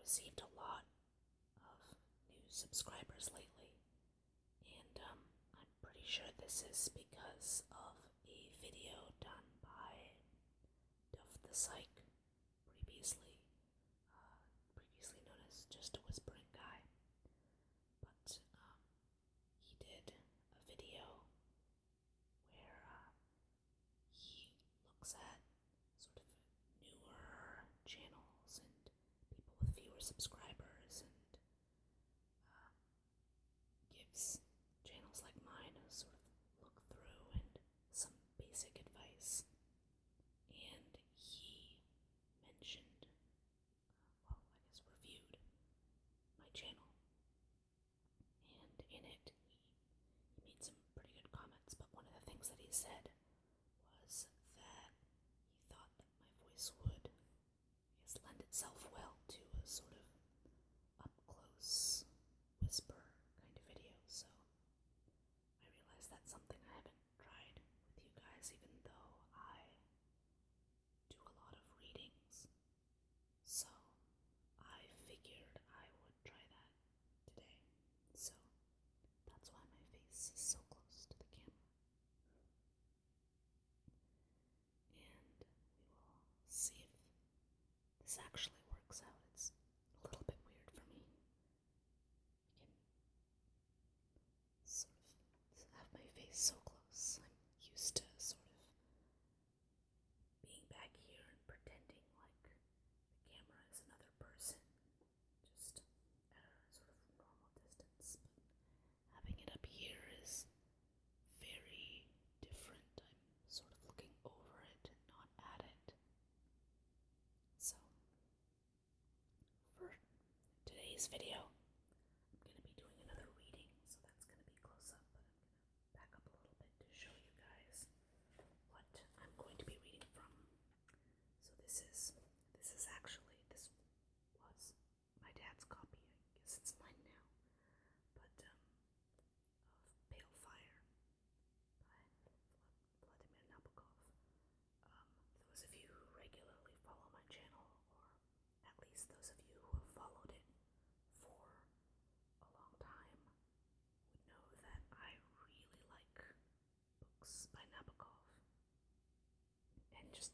received a lot of new subscribers lately, and I'm pretty sure this is because of a video done by Duff the Psych, previously previously known as Just a Whispering Guy. But he did a video where he looks at sort of newer channels and people with fewer subscribers, and gives channels like mine a sort of look through and some basic advice. And he mentioned, reviewed my channel, and in it he made some pretty good comments. But one of the things that he said was that he thought that my voice would, lend itself well to a sort of up close whisper kind of video. So I realized that's something I haven't tried with you guys, even though I do a lot of readings. So I figured I would try that today. So that's why my face is so close to the camera. And we will see if this actually works out. It's a little bit weird for me. I can sort of have my face so close. I'm used to sort of being back here and pretending like the camera is another person, just at a sort of normal distance. But having it up here is very different. I'm sort of looking over it, not at it. So, for today's video, I'm going to be doing another reading, so that's going to be close up, but I'm going to back up a little bit to show you guys what I'm going to be reading from. So this was my dad's copy. I guess it's mine now, but of Pale Fire by Vladimir Nabokov. Those of you who regularly follow my channel, or at least those of you who have followed it for a long time, would know that I really like books by Nabokov, and just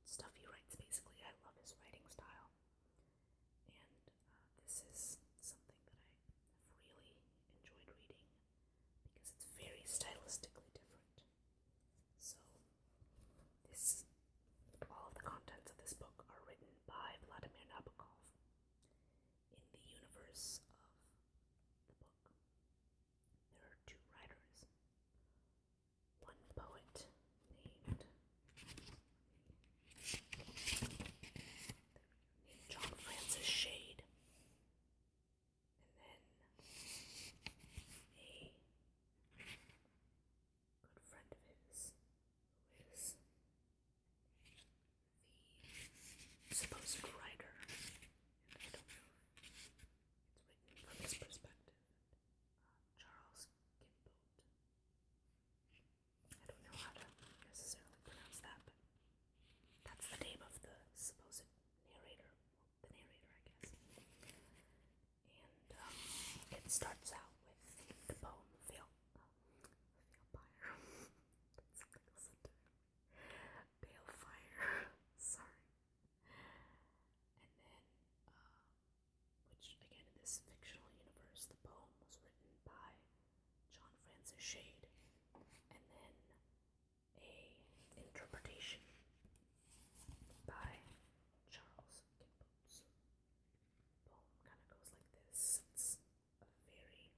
stuff he writes. Basically, I love his writing style, and this is something that I have really enjoyed reading because it's very stylistically different. So all of the contents of this book are written by Vladimir Nabokov. In the universe of the book, there are two writers. One poet named John Francis Shade, and then a good friend of his who is the supposed writer. And I don't know if it's written from his perspective. Charles Kinboat. I don't know how to necessarily pronounce that, but that's the name of the supposed narrator. Well, the narrator, I guess. And it starts out with the poem Pale Fire. Sorry. And then, which again, in this fictional universe, the poem was written by John Francis Shade, and then a interpretation by Charles Kinboat's poem kind of goes like this. It's a very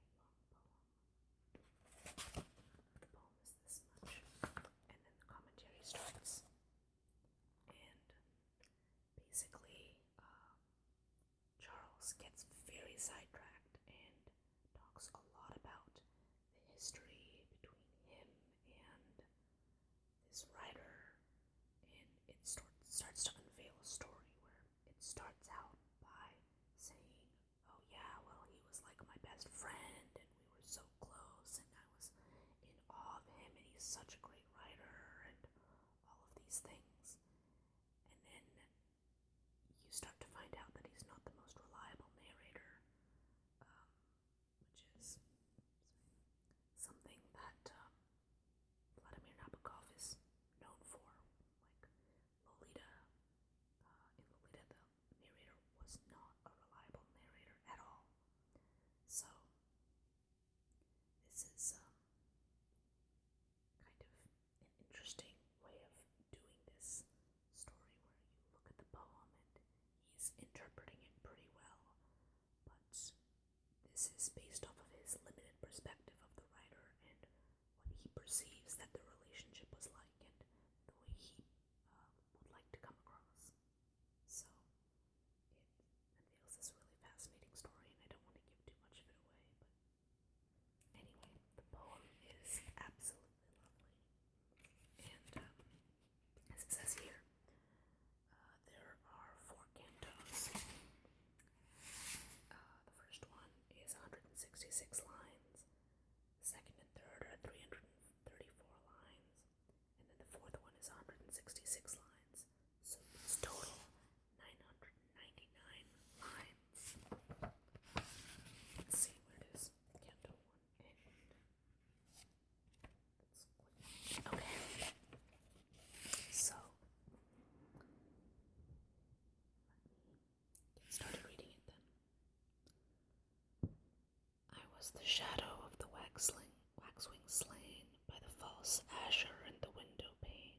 was the shadow of the waxwing slain by the false azure in the window pane.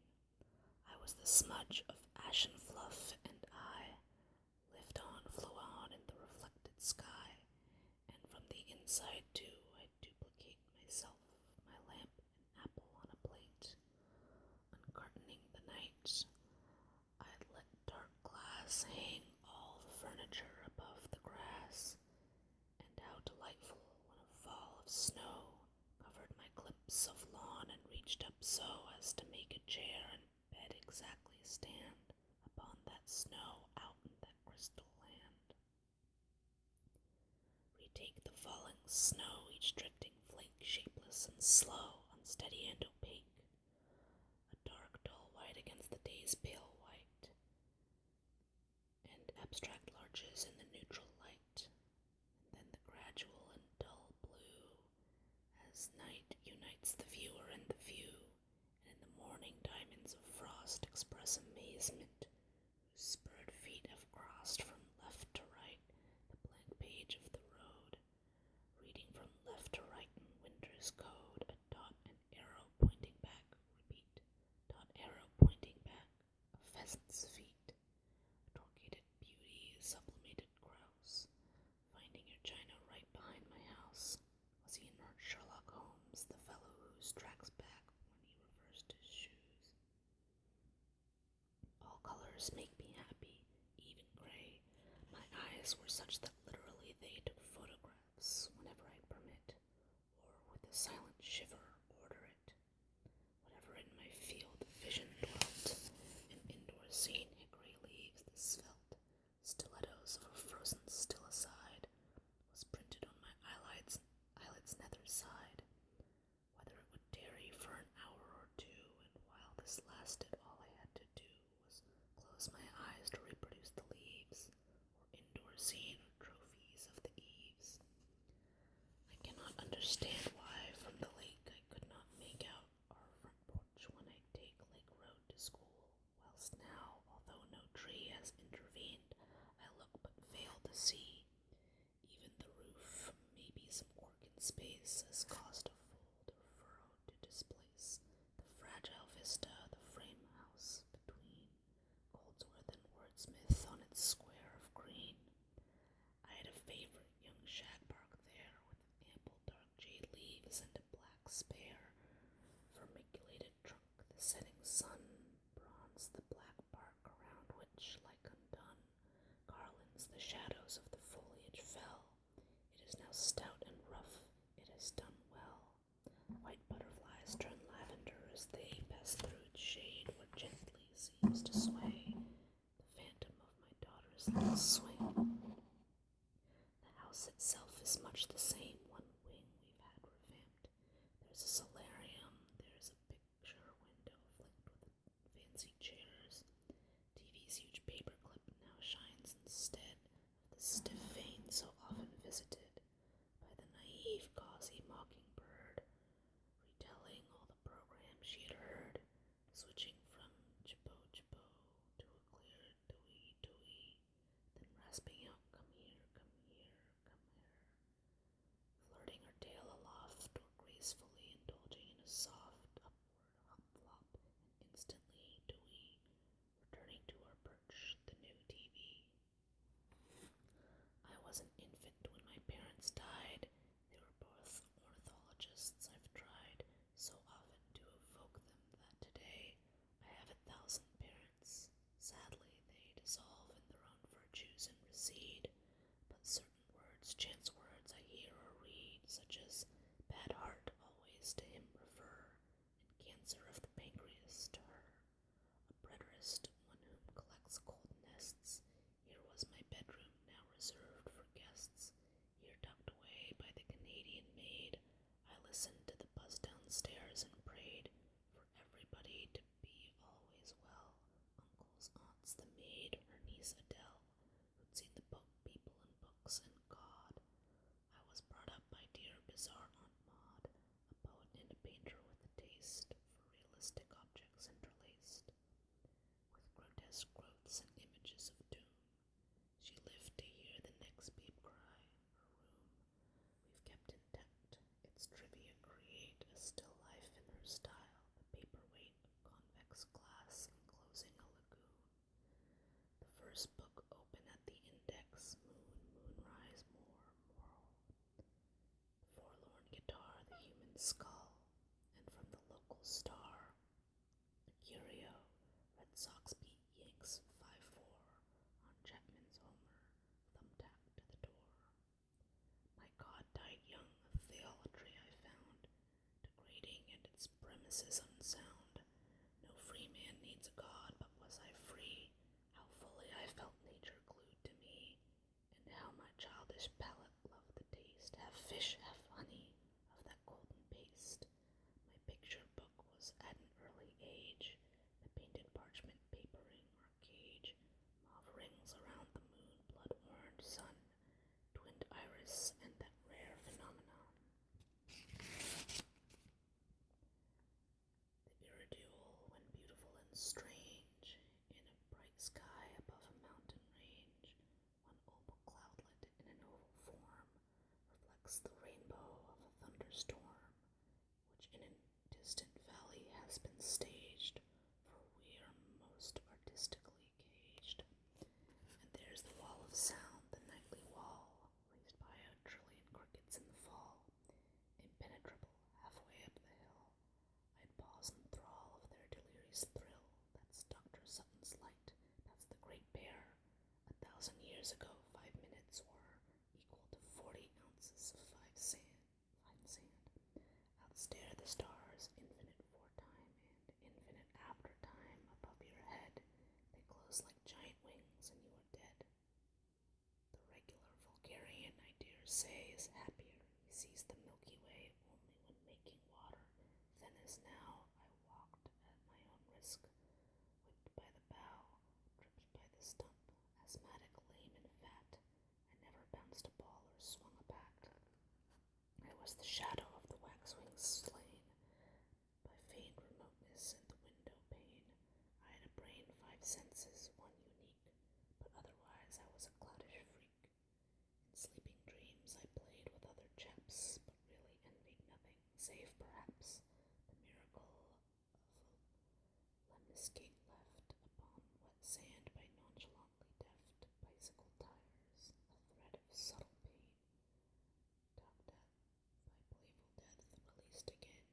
I was the smudge of ashen fluff, and I flew on in the reflected sky, and from the inside too I duplicate myself, my lamp and apple on a plate. Uncurtaining the night, I'd let dark glass hang all the furniture above the grass, and how delightful when a fall of snow covered my clips of lawn and reached up so as to make a chair and bed exactly stand upon that snow out in that crystal land. Retake the falling snow, each drifting flake shapeless and slow, unsteady and opaque, a dark dull white against the day's pale white, and abstract larches in the neutral light, and then the gradual and dull blue, as night unites the viewer and the view, and in the morning diamonds of frost express amazement, whose spurred feet have crossed from left to right the blank page of the road, reading from left to right in winter's code, a dot and arrow pointing back, repeat, dot arrow pointing back, a pheasant's feet, a torquated beauty, a sublimated grouse, finding your china right behind my house. Was he not Sherlock Holmes, the fellow whose tracks back when he reversed his shoes? All colors make me happy, even gray. My eyes were such that literally they took photographs whenever I'd permit, or with a silent shiver order it. Whatever in my field of vision dwelt, an indoor scene, hickory leaves, the svelte stilettos of a frozen still aside, was printed on my eyelids nether side. Whether it would tarry for an hour or two, and while this lasted all I had to do was close my eyes to reproduce the leaves, or indoor scene or trophies of the eaves. I cannot understand why from the lake I could not make out our front porch when I take Lake Road to school, whilst now, although no tree has intervened, I look but fail to see. Even the roof, maybe some cork in space, has caused a fold or furrow to displace the fragile vista, the frame house between Goldsworth and Wordsmith on its square of green. I had a favorite young shagbark there, with ample dark jade leaves and a black spare, vermiculated trunk. The setting sun bronzed the black bark around which, like undone garlands, the shadows of the foliage fell. It is now stout and rough, it has done well. White butterflies turn lavender as they pass through its shade, where gently seems to sway the phantom of my daughter's little swing. The house itself is much the same. One wing we've had revamped. There's a solarium, there's a picture window flanked with fancy chairs. TV's huge paperclip now shines instead of the stiff vein so often visited by the naive, gauzy mockingbird, retelling all the programs she had heard, switching from chippo chippo to a clear dooey dooey, then voices unsound. No free man needs a god, but was I free? How fully I felt nature glued to me, and how my childish palate loved the taste. Have fish, have honey, of that golden paste. My picture book was at an early age, the painted parchment papering or cage, mauve rings around the moon, blood-orange sun, twinned iris, and that rare phenomenon. The iridule, when beautiful and strange, in a bright sky above a mountain range, one opal cloudlet in an oval form reflects the rainbow of a thunderstorm, which in a distant valley has been staged, for we are most artistically caged. And there's the wall of sound, the nightly wall, raised by a trillion crickets in the fall, impenetrable halfway up the hill. I'd pause in thrall of their delirious thrill. That's Dr. Sutton's light, that's the Great Bear. 1,000 years ago, 5 minutes were equal to 40 ounces of fine sand. Outstare the stars, infinite foretime and infinite after time above your head. They close like giant wings and you are dead. The regular vulgarian, I dare say, is happier. He sees the Milky Way only when making water. Then as now, I walked at my own risk, whipped by the bough, tripped by the stump, asthmatic, lame, and fat. I never bounced a ball or swung a bat. I was the shadow of the waxwings slain by faint remoteness and the window pane. I had a brain, 5 senses, one unique, but otherwise I was a clowdish freak. In sleeping dreams I played with other chaps, but really envied nothing, save perhaps the miracle of a lemniscate left upon wet sand by nonchalantly deft bicycle tires, a thread of subtle pain. Top death, by playful death, released again,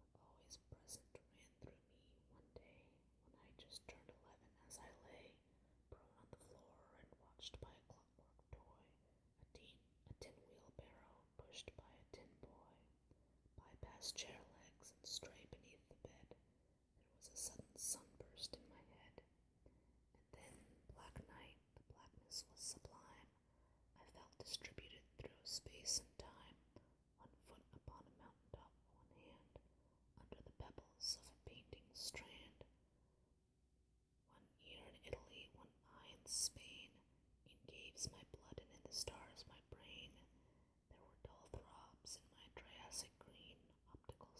but always present, ran through me one day when I just turned 11 as I lay prone on the floor and watched by a clockwork toy, a tin wheelbarrow pushed by a tin boy, bypass chair legs and stray beneath the bed. There was a sudden sunburst in my head, and then black night, the blackness was sublime. I felt distributed through space and time, 1 foot upon a mountaintop, 1 hand under the pebbles of a painting strand, 1 ear in Italy, 1 eye in Spain, in caves my blood and in the stars my brain. There were dull throbs in my Triassic green, optical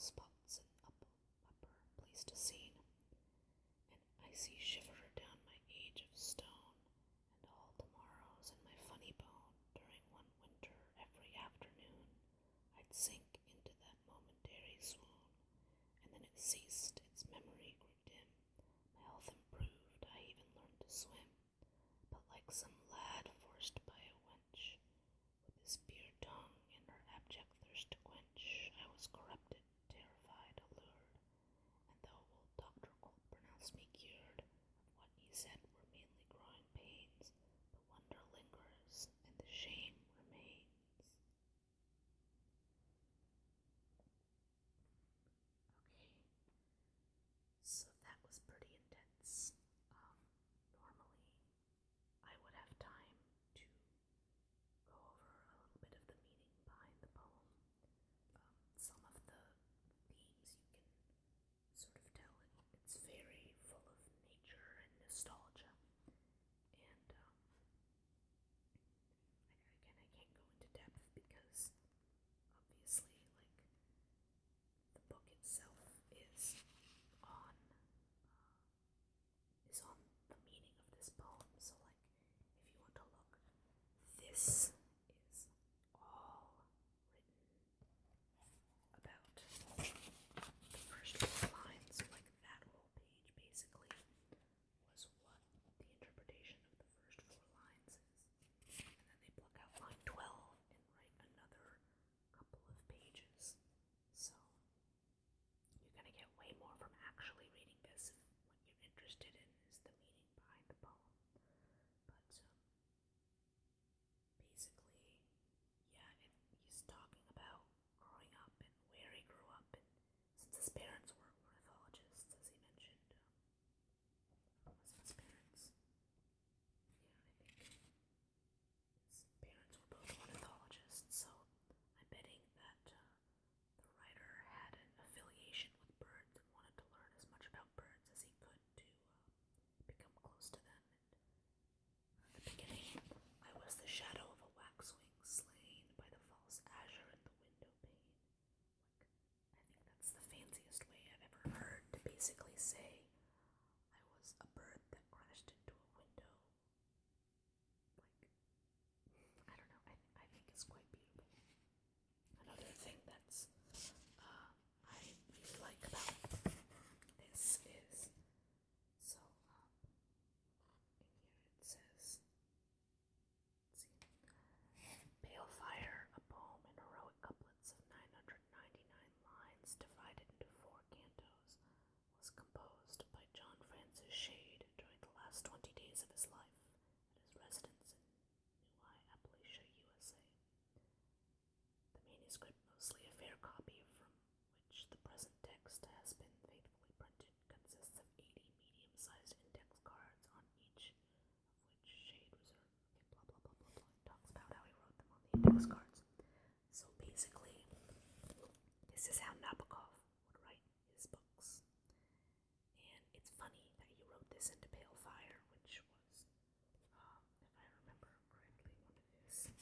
listen to Pale Fire, which was, if I remember correctly, one of his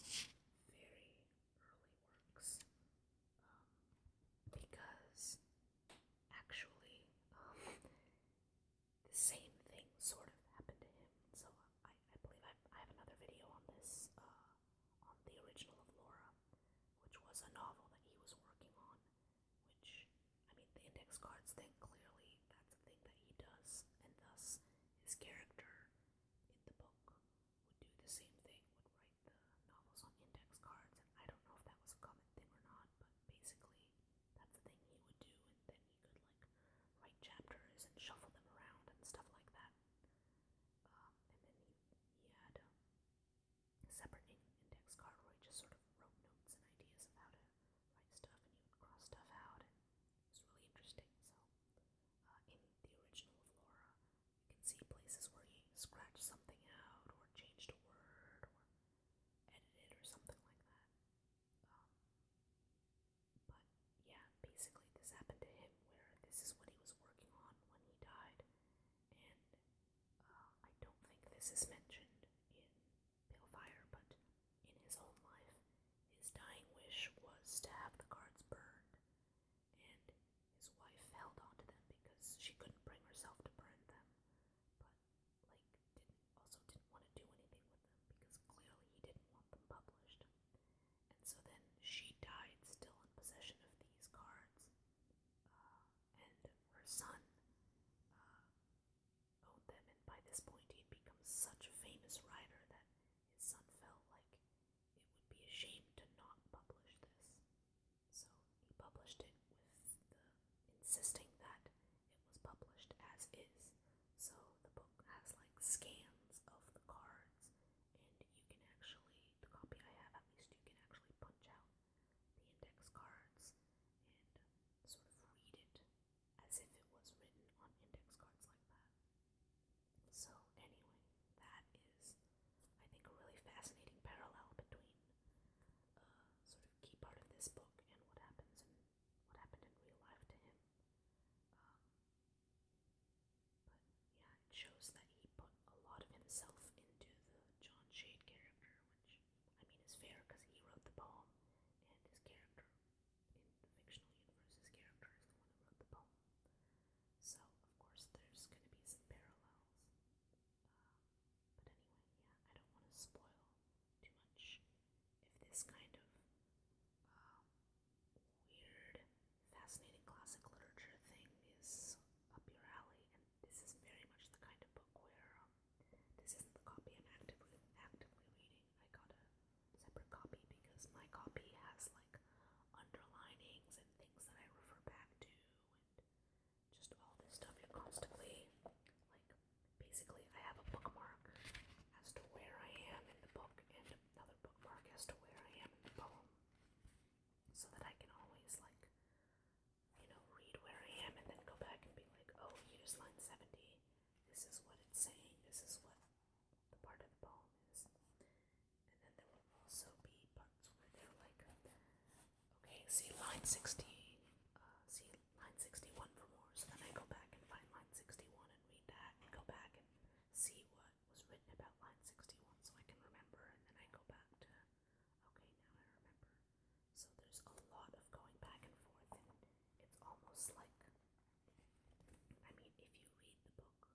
very early works, because actually, the same thing sort of happened to him. So I believe I have another video on this, on the original of Laura, which was a novel that he was working on, which, I mean, the index cards thing, clearly that's a thing that he does, and thus his character in the book would do the same thing, would write the novels on index cards, and I don't know if that was a common thing or not, but basically that's the thing he would do, and then he could like write chapters and shuffle them around and stuff like that. And then he had a separate index card where he just sort of wrote notes and ideas of how to write stuff, and he would cross stuff out, and it was really interesting. So in the original of Laura, you can see places where he scratched something out, or changed a word, or edited, or something like that. But yeah, basically this happened to him, where this is what he was working on when he died, and I don't think this is mentioned in Pale Fire, but in his own life, his dying wish was to have the cards burned, and his wife held on to them because she couldn't bring herself to burn them, but didn't want to do anything with them because clearly he didn't want them published. And so then she died still in possession of these cards, and her son owned them, and by this point he'd become such a famous writer that his son felt like it would be a shame to not publish this. So he published it with the insisting that it was published as is. So the book has like scans of the cards, and you can actually, the copy I have at least, you can actually punch out the index cards and sort of read it as if it was written on index cards like that. So anyway, that is, I think, a really fascinating parallel between sort of key part of this book and what happened in real life to him. But yeah, it shows that he put a lot of himself into the John Shade character, which, I mean, is fair because he wrote the poem, and his character in the fictional universe, his character is the one who wrote the poem. So, of course, there's going to be some parallels. But anyway, yeah, I don't want to spoil too much if this kind of weird, fascinating classic literature thing is up your alley, and this is very much the kind of book where this isn't the copy I'm actively reading. I got a separate copy because my copy has like underlinings and things that I refer back to, and just all this stuff. You're constantly like, basically I have a bookmark as to where I am in the book and another bookmark as to where I am in the poem, so that I can always like, read where I am and then go back and be like, oh, here's line 70, this is what it's saying, this is what the part of the poem is. And then there will also be parts where they're like, okay, see line 60, see line 61 for more, so then I go back and find line 61 and read that, and go back and see what was written about line 61 so I can remember, and then I go back to, okay, now I remember. So there's a lot of going back and forth, and it's almost like, I mean, if you read the book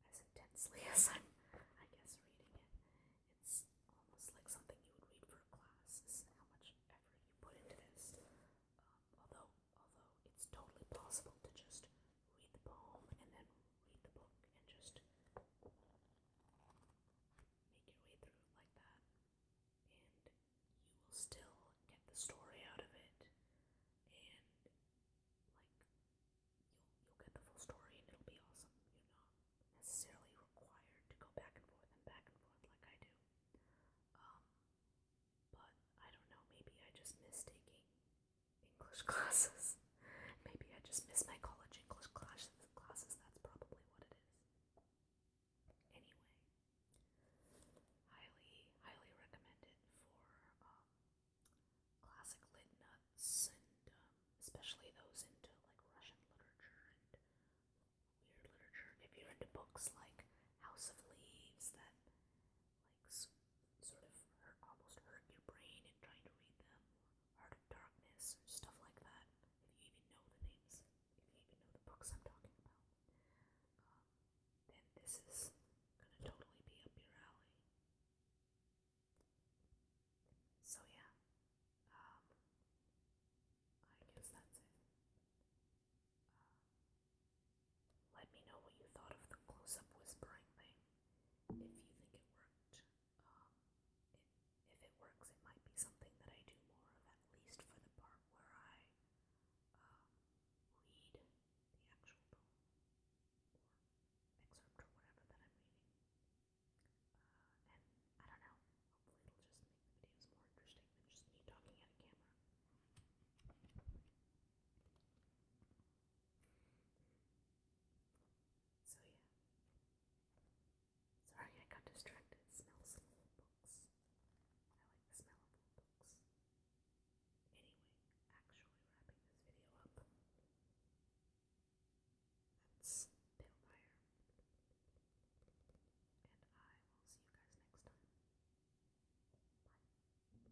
as intensely as I'm, I guess, reading it, it's almost like something you would read for a class, is how much effort you put into this. Although it's totally possible to just read the poem and then read the book and just make your way through it like that, and you will still get the story out of it, and like you'll get the full story, and it'll be awesome. You're not necessarily required to books like House of Leaves